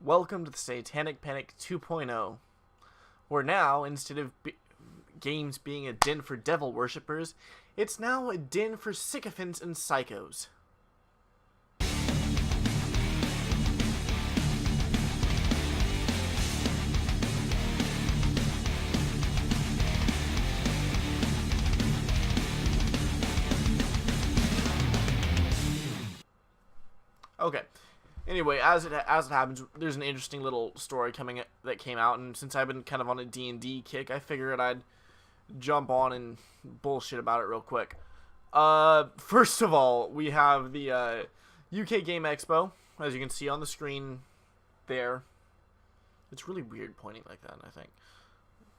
Welcome to the Satanic Panic 2.0, where now, instead of games being a den for devil worshippers, it's now a den for sycophants and psychos. Okay. Anyway, as it happens, there's an interesting little story that came out, and since I've been kind of on a D&D kick, I figured I'd jump on and bullshit about it real quick. First of all, we have the UK Game Expo, as you can see on the screen there. It's really weird pointing like that, I think.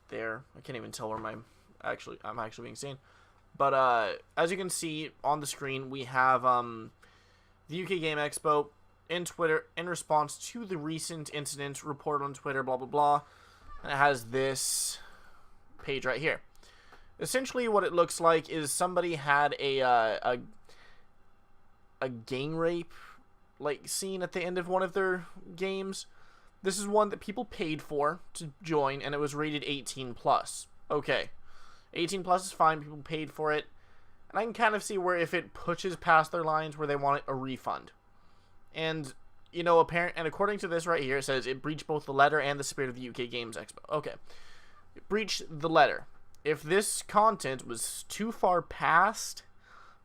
There. I can't even tell where I'm actually being seen. But as you can see on the screen, we have the UK Game Expo in Twitter in response to the recent incident reported on Twitter, blah blah blah. And it has this page right here. Essentially, what it looks like is somebody had a gang rape scene at the end of one of their games. This is one that people paid for to join, and it was rated 18 plus. Okay, 18 plus is fine. People paid for it, and I can kind of see where if it pushes past their lines where they want a refund. And, you know, according to this right here, it says it breached both the letter and the spirit of the UK Games Expo. Okay. It breached the letter. If this content was too far past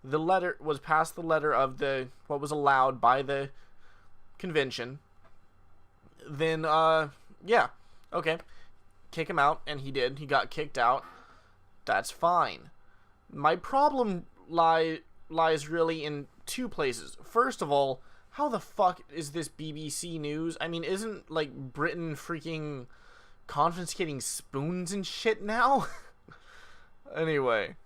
the letter, of what was allowed by the convention, then, yeah. Okay. Kick him out, and he did. He got kicked out. That's fine. My problem lies really in two places. First of all, how the fuck is this BBC News? I mean, isn't, Britain freaking confiscating spoons and shit now? Anyway.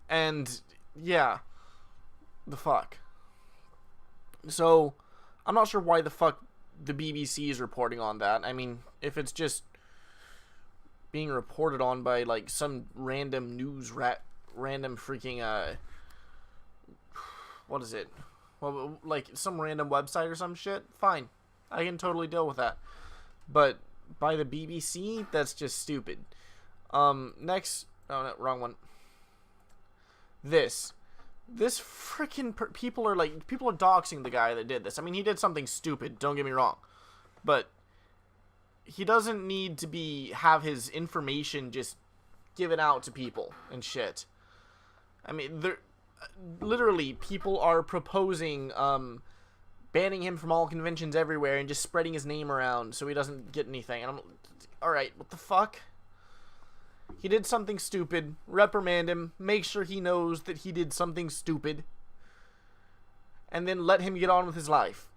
And, yeah. The fuck. So, I'm not sure why the fuck the BBC is reporting on that. I mean, if it's just being reported on by, some random random freaking, what is it? Well, some random website or some shit? Fine. I can totally deal with that. But by the BBC, that's just stupid. Next. Oh, no, wrong one. This freaking people are doxing the guy that did this. I mean, he did something stupid, don't get me wrong. But he doesn't need to have his information just given out to people and shit. I mean, literally, people are proposing banning him from all conventions everywhere and just spreading his name around so he doesn't get anything. And I'm alright, what the fuck? He did something stupid. Reprimand him. Make sure he knows that he did something stupid. And then let him get on with his life.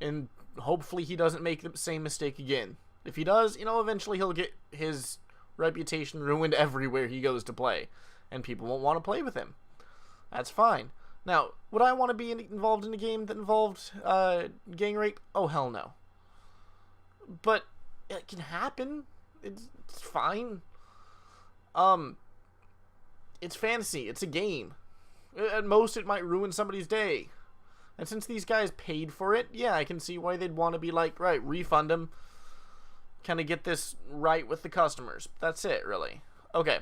And hopefully he doesn't make the same mistake again. If he does, eventually he'll get his reputation ruined everywhere he goes to play. And people won't want to play with him. That's fine. Now, would I want to be involved in a game that involved gang rape? Oh, hell no. But it can happen. It's fine. It's fantasy. It's a game. At most, it might ruin somebody's day. And since these guys paid for it, yeah, I can see why they'd want to be like, right, refund them. Kind of get this right with the customers. That's it, really. Okay.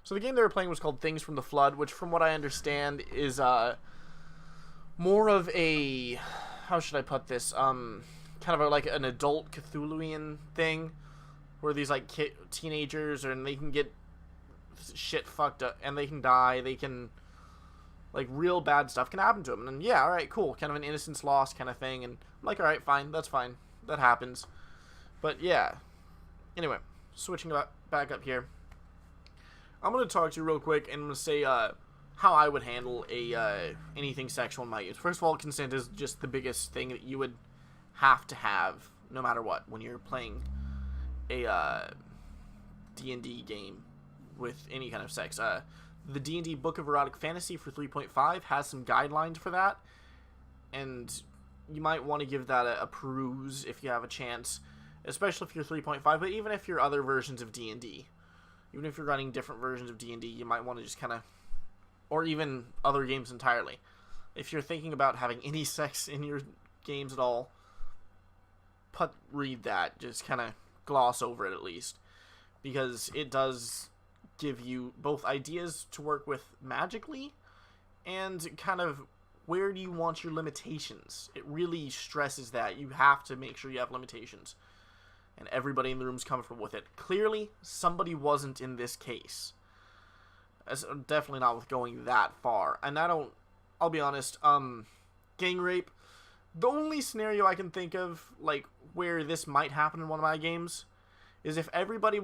So the game they were playing was called Things from the Flood, which from what I understand is more of a, how should I put this, kind of an adult Cthulhuian thing, where these teenagers, and they can get shit fucked up, and they can die, they can, real bad stuff can happen to them, and yeah, alright, cool, kind of an innocence lost kind of thing, and I'm like, alright, fine, that's fine, that happens, but yeah, anyway, switching back up here. I'm going to talk to you real quick and I'm going to say how I would handle anything sexual in my use. First of all, consent is just the biggest thing that you would have to have no matter what when you're playing a D&D game with any kind of sex. The D&D Book of Erotic Fantasy for 3.5 has some guidelines for that, and you might want to give that a peruse if you have a chance, especially if you're 3.5, but even if you're other versions of D&D. Even if you're running different versions of D&D, you might want to just kind of, or even other games entirely. If you're thinking about having any sex in your games at all, read that, just kind of gloss over it at least, because it does give you both ideas to work with magically and kind of where do you want your limitations. It really stresses that you have to make sure you have limitations and everybody in the room's comfortable with it. Clearly, somebody wasn't in this case. Definitely not with going that far. And I'll be honest, gang rape, the only scenario I can think of, like, where this might happen in one of my games is if everybody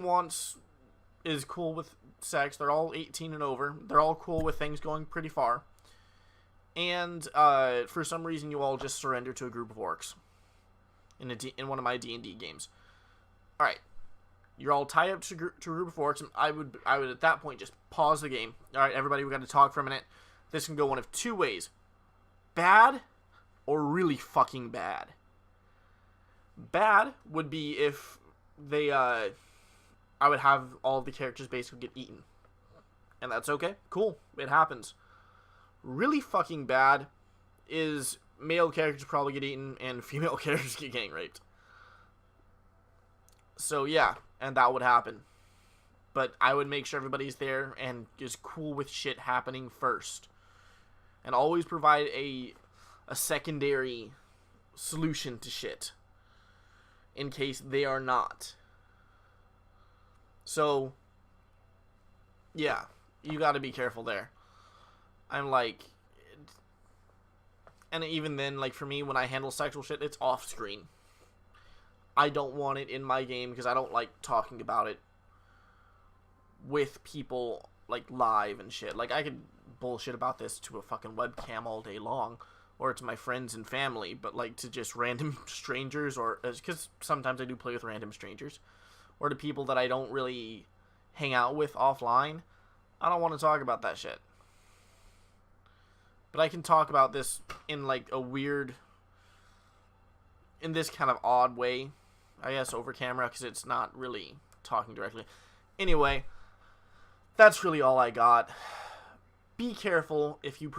is cool with sex, they're all 18 and over, they're all cool with things going pretty far, and for some reason you all just surrender to a group of orcs in one of my D&D games. Alright, you're all tied up to a group of orcs, and I would at that point just pause the game. Alright, everybody, we got to talk for a minute. This can go one of two ways. Bad or really fucking bad. Bad would be if they, I would have all of the characters basically get eaten. And that's okay. Cool. It happens. Really fucking bad is male characters probably get eaten and female characters get gang raped. So yeah, and that would happen. But I would make sure everybody's there and is cool with shit happening first. And always provide a secondary solution to shit in case they are not. So, yeah, you gotta be careful there. I'm like, and even then, like, for me, when I handle sexual shit, it's off screen. I don't want it in my game because I don't like talking about it with people, like, live and shit. Like, I could bullshit about this to a fucking webcam all day long, or to my friends and family, but, like, to just random strangers, or, because sometimes I do play with random strangers, or to people that I don't really hang out with offline, I don't want to talk about that shit. But I can talk about this in, like, a weird, in this kind of odd way, I guess, over camera, because it's not really talking directly. Anyway, that's really all I got. Be careful if you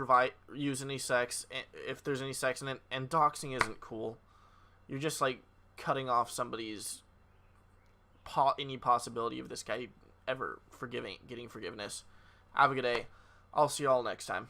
use any sex, if there's any sex in it, and doxing isn't cool. You're just, like, cutting off somebody's any possibility of this guy ever getting forgiveness. Have a good day. I'll see you all next time.